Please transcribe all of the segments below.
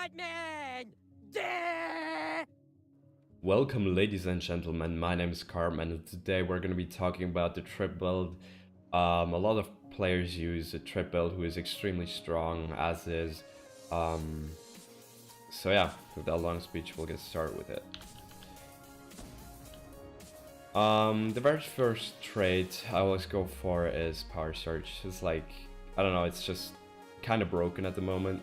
qArtman! Duh! Welcome, ladies and gentlemen, my name is qArtman, and today we're going to be talking about the Tripp build. A lot of players use a Tripp build who is extremely strong, as is. So yeah, without long speech, we'll get started with it. The very first trait I always go for is Power Surge. It's like, I don't know, it's just kind of broken at the moment.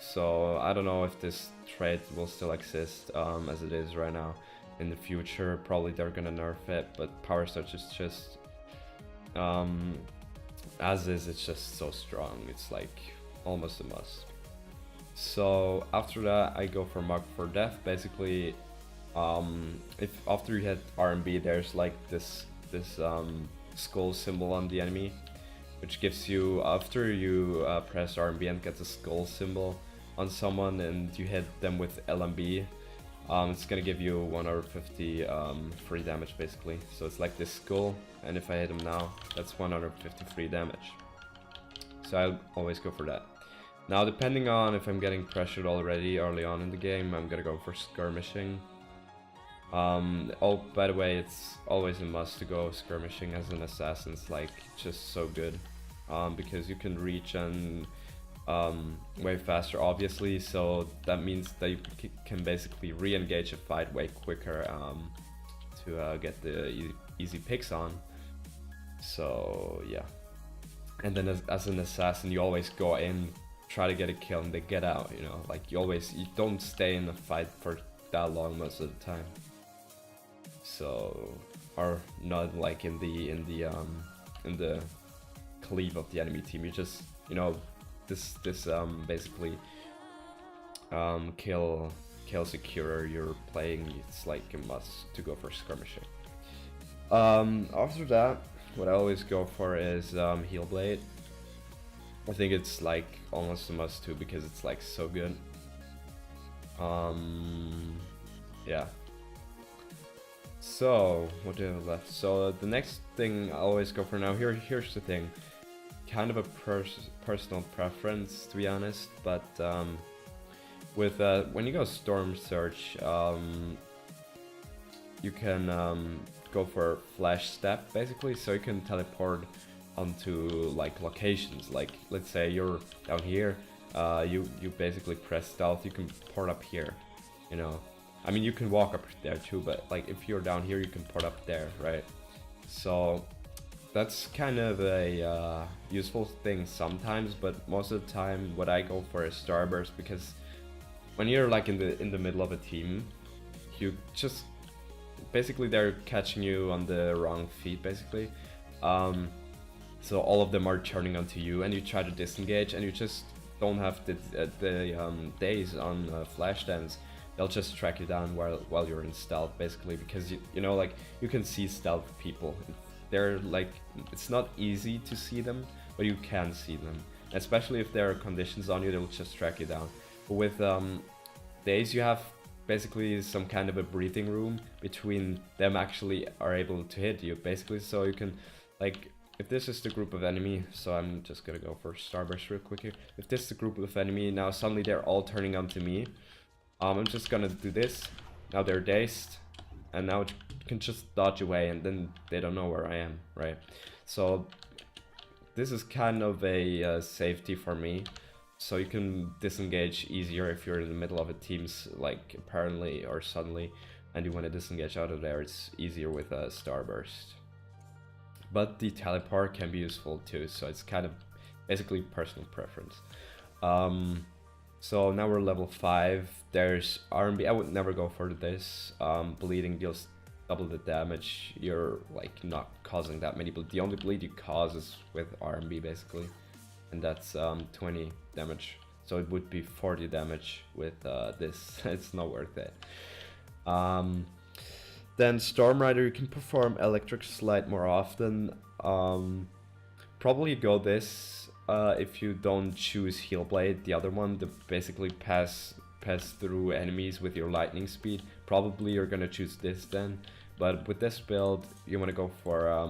So I don't know if this trait will still exist as it is right now. In the future, probably they're gonna nerf it, but Power Surge is just, as is, it's just so strong. It's like almost a must. So after that, I go for Mark for Death. Basically, if after you hit R&B, there's like this skull symbol on the enemy, which gives you, after you press R&B and get the skull symbol on someone and you hit them with LMB, it's gonna give you 150 free damage basically. So it's like this skull, and if I hit him now, that's 150 free damage. So I'll always go for that. Now, depending on if I'm getting pressured already early on in the game, I'm gonna go for skirmishing. Oh, by the way, it's always a must to go skirmishing as an assassin. It's like just so good, because you can reach and way faster, obviously. So that means that you can basically re-engage a fight way quicker to get the easy picks on. So yeah, and then as an assassin, you always go in, try to get a kill, and they get out. You know, like you don't stay in a fight for that long most of the time. So, or not like in the cleave of the enemy team. You just, you know, this basically kill securer you're playing. It's like a must to go for skirmishing. After that, what I always go for is Heal Blade. I think it's like almost a must too, because it's like so good. Yeah. So what do I have left? So the next thing I always go for now. Here's the thing. Kind of a personal preference, to be honest, but with when you go Storm Surge, you can go for Flash Step basically, so you can teleport onto like locations. Like let's say you're down here, you basically press stealth, you can port up here, you know. I mean, you can walk up there too, but like if you're down here, you can port up there, right? So that's kind of a useful thing sometimes, but most of the time what I go for is Starburst, because when you're like in the middle of a team, you just basically they're catching you on the wrong feet basically. So all of them are turning onto you, and you try to disengage, and you just don't have the days on flash dance. They'll just track you down while you're in stealth basically, because you know, like you can see stealth people. They're like, it's not easy to see them, but you can see them, especially if there are conditions on you. They'll just track you down. But with days, you have basically some kind of a breathing room between them actually are able to hit you basically. So you can, like, if this is the group of enemy, so I'm just gonna go for Starburst real quick here. If this is the group of enemy, now suddenly they're all turning onto me. I'm just gonna do this. Now they're dazed, and now you can just dodge away, and then they don't know where I am, right? So this is kind of a safety for me. So you can disengage easier if you're in the middle of a team's, like, apparently or suddenly, and you want to disengage out of there. It's easier with a Starburst. But the teleport can be useful too, so it's kind of basically personal preference. So now we're level 5. There's R&B. I would never go for this. Bleeding deals double the damage. You're like not causing that many, but the only bleed you cause is with R&B basically, and that's 20 damage. So it would be 40 damage with this. It's not worth it. Then Storm Rider, you can perform Electric Slide more often. Probably go this. If you don't choose Heal Blade, the other one, to basically pass through enemies with your lightning speed, probably you're gonna choose this then. But with this build, you want to go for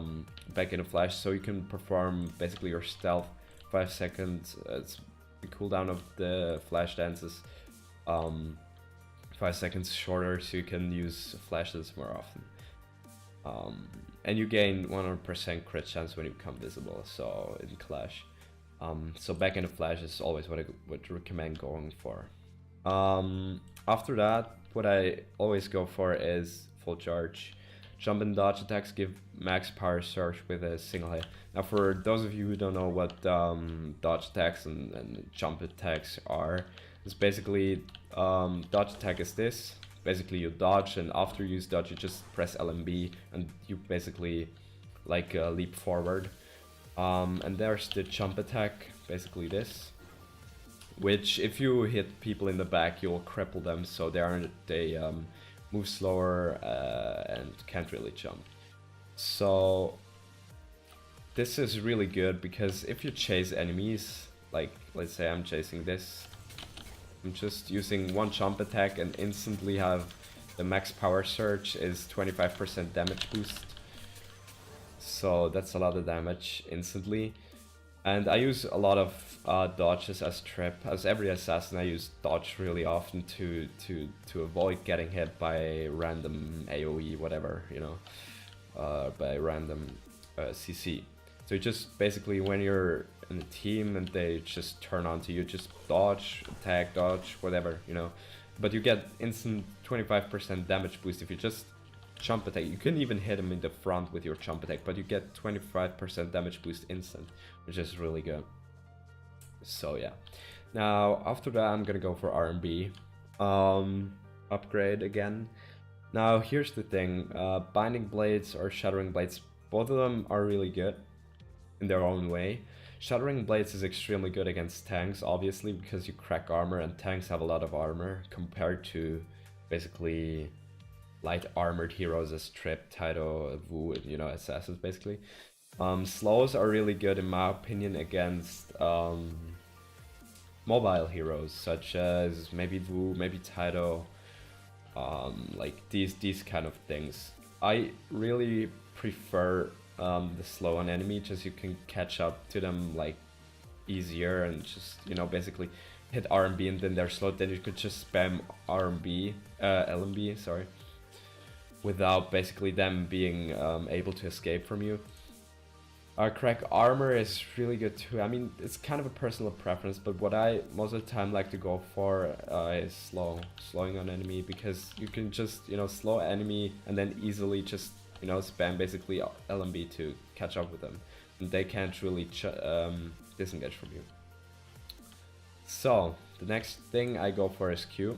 back in a flash, so you can perform basically your stealth 5 seconds. It's the cooldown of the flash dances um, 5 seconds shorter, so you can use flashes more often. And you gain 100% crit chance when you become visible, so in Clash. So back in the flash is always what I would recommend going for. After that, what I always go for is full charge. Jump and dodge attacks give max power surge with a single hit. Now for those of you who don't know what dodge attacks and jump attacks are, it's basically dodge attack is this. Basically you dodge, and after you use dodge you just press LMB and you basically like leap forward. And there's the jump attack, basically this, which if you hit people in the back you'll cripple them, so they move slower and can't really jump. So this is really good because if you chase enemies, like let's say I'm chasing this, I'm just using one jump attack and instantly have the max power surge is 25% damage boost. So that's a lot of damage instantly. And I use a lot of dodges as Tripp. As every assassin, I use dodge really often to avoid getting hit by random AoE, whatever, you know, by random CC. So you just basically, when you're in a team and they just turn onto you, just dodge, attack, dodge, whatever, you know. But you get instant 25% damage boost if you just jump attack. You can even hit him in the front with your jump attack, but you get 25% damage boost instant, which is really good. So yeah. Now after that I'm gonna go for R&B. Upgrade again. Now here's the thing, Binding Blades or Shattering Blades, both of them are really good in their own way. Shattering Blades is extremely good against tanks, obviously, because you crack armor and tanks have a lot of armor compared to basically light armored heroes as Tripp, Taito, Wu, you know, assassins basically. Slows are really good in my opinion against mobile heroes such as maybe Wu, maybe Taito, like these kind of things. I really prefer the slow on enemy, just you can catch up to them like easier and just, you know, basically hit RMB and then they're slow, then you could just spam RMB, LMB, sorry, without basically them being able to escape from you. Crack armor is really good too. I mean, it's kind of a personal preference, but what I most of the time like to go for is slowing on enemy, because you can just, you know, slow enemy and then easily just, you know, spam basically LMB to catch up with them, and they can't really disengage from you. So the next thing I go for is Q.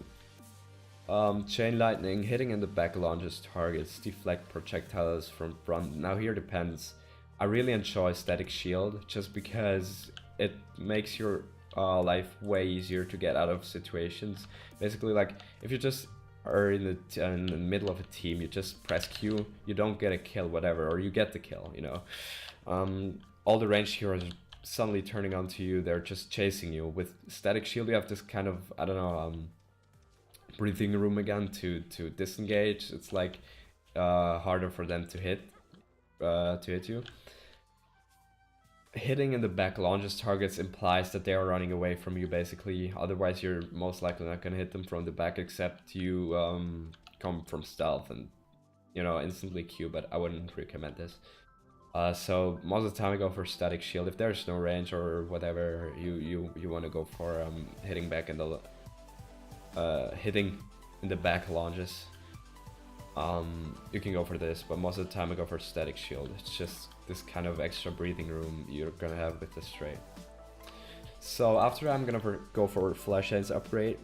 Chain Lightning, hitting in the back launches targets, deflect projectiles from front. Now here depends. I really enjoy Static Shield just because it makes your life way easier to get out of situations. Basically, like if you just are in the middle of a team, you just press Q, you don't get a kill, whatever, or you get the kill, you know. All the ranged heroes are suddenly turning onto you, they're just chasing you. With Static Shield, you have this kind of, I don't know, breathing room again to disengage. It's like harder for them to hit you. Hitting in the back launches targets implies that they are running away from you basically, otherwise you're most likely not gonna hit them from the back, except you come from stealth and, you know, instantly Q, but I wouldn't recommend this. So most of the time I go for Static Shield. If there's no range or whatever, you want to go for hitting back in the hitting in the back launches. You can go for this, but most of the time I go for Static Shield. It's just this kind of extra breathing room you're gonna have with the straight. So after that, I'm gonna go for Flash Hands upgrade.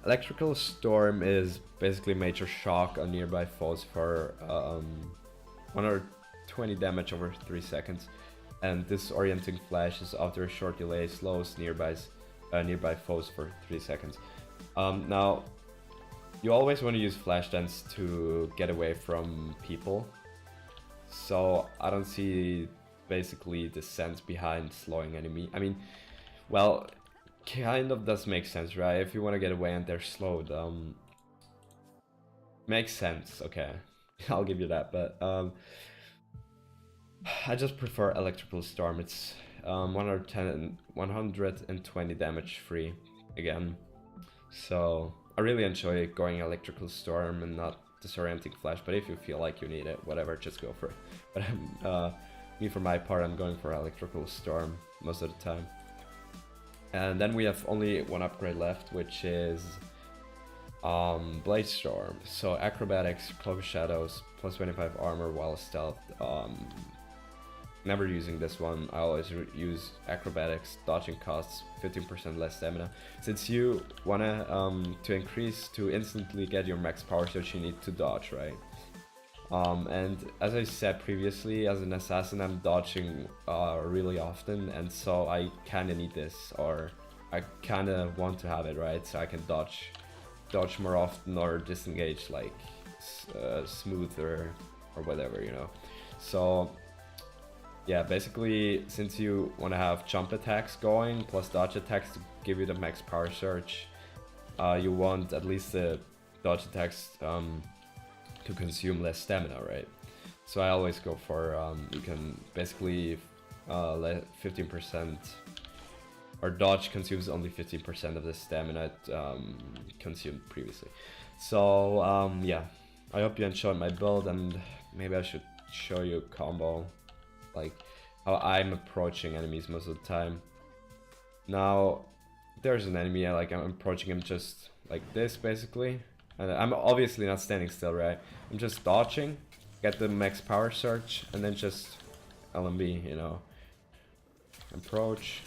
Electrical Storm is basically major shock on nearby foes for 120 damage over 3 seconds, and Disorienting Flash is after a short delay slows nearby foes for 3 seconds. Now, you always want to use Flash Dance to get away from people, so I don't see basically the sense behind slowing enemy. I mean, well, kind of does make sense, right? If you want to get away and they're slowed, makes sense, okay. I'll give you that, but I just prefer Electrical Storm. It's 110 and 120 damage free again. So I really enjoy going Electrical Storm and not Disorienting Flash, but if you feel like you need it, whatever, just go for it. But me, for my part, I'm going for Electrical Storm most of the time. And then we have only one upgrade left, which is Blade Storm. So Acrobatics, Cloak of Shadows, plus 25 armor while stealth. Never using this one. I always use Acrobatics. Dodging costs 15% less stamina. Since you wanna to increase to instantly get your max power surge, you need to dodge, right? And as I said previously, as an assassin, I'm dodging really often, and so I kinda need this, or I kinda want to have it, right? So I can dodge more often or disengage like smoother or whatever, you know. So yeah, basically, since you want to have jump attacks going plus dodge attacks to give you the max power surge, you want at least the dodge attacks to consume less stamina, right? So I always go for you can basically let 15%, or dodge consumes only 15% of the stamina consumed previously. So yeah, I hope you enjoyed my build, and maybe I should show you a combo, like how I'm approaching enemies most of the time. Now there's an enemy, I'm approaching him just like this basically, and I'm obviously not standing still, right? I'm just dodging, get the max power surge, and then just LMB, you know, approach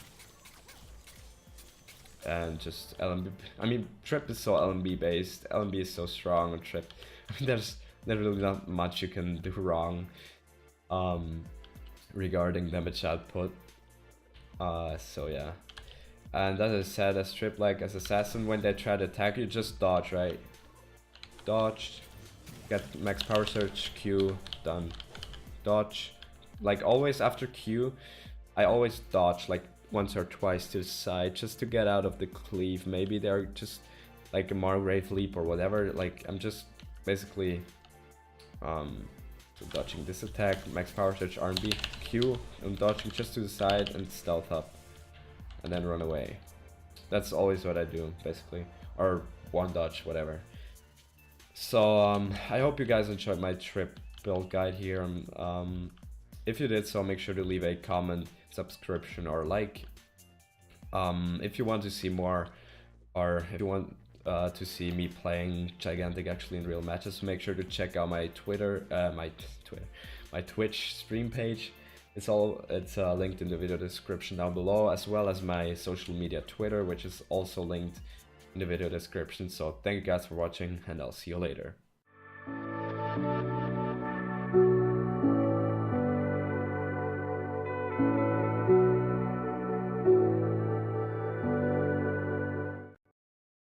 and just LMB. I mean, Tripp is so LMB based. LMB is so strong on Tripp. I mean, there's really not much you can do wrong regarding damage output. So yeah. And as I said, as Tripp, like as assassin, when they try to attack you, just dodge, right? Dodge, get max power surge, Q, done. Dodge. Like always after Q, I always dodge like once or twice to the side just to get out of the cleave. Maybe they're just like a Margrave leap or whatever. Like I'm just basically so dodging this attack, max power surge, R&B, Q, and dodging just to the side and stealth up, and then run away. That's always what I do, basically, or one dodge, whatever. So I hope you guys enjoyed my Tripp build guide here. If you did so, make sure to leave a comment, subscription, or like. If you want to see more, or if you want to see me playing Gigantic actually in real matches, make sure to check out my my Twitch stream page. It's linked in the video description down below, as well as my social media Twitter, which is also linked in the video description. So thank you guys for watching, and I'll see you later.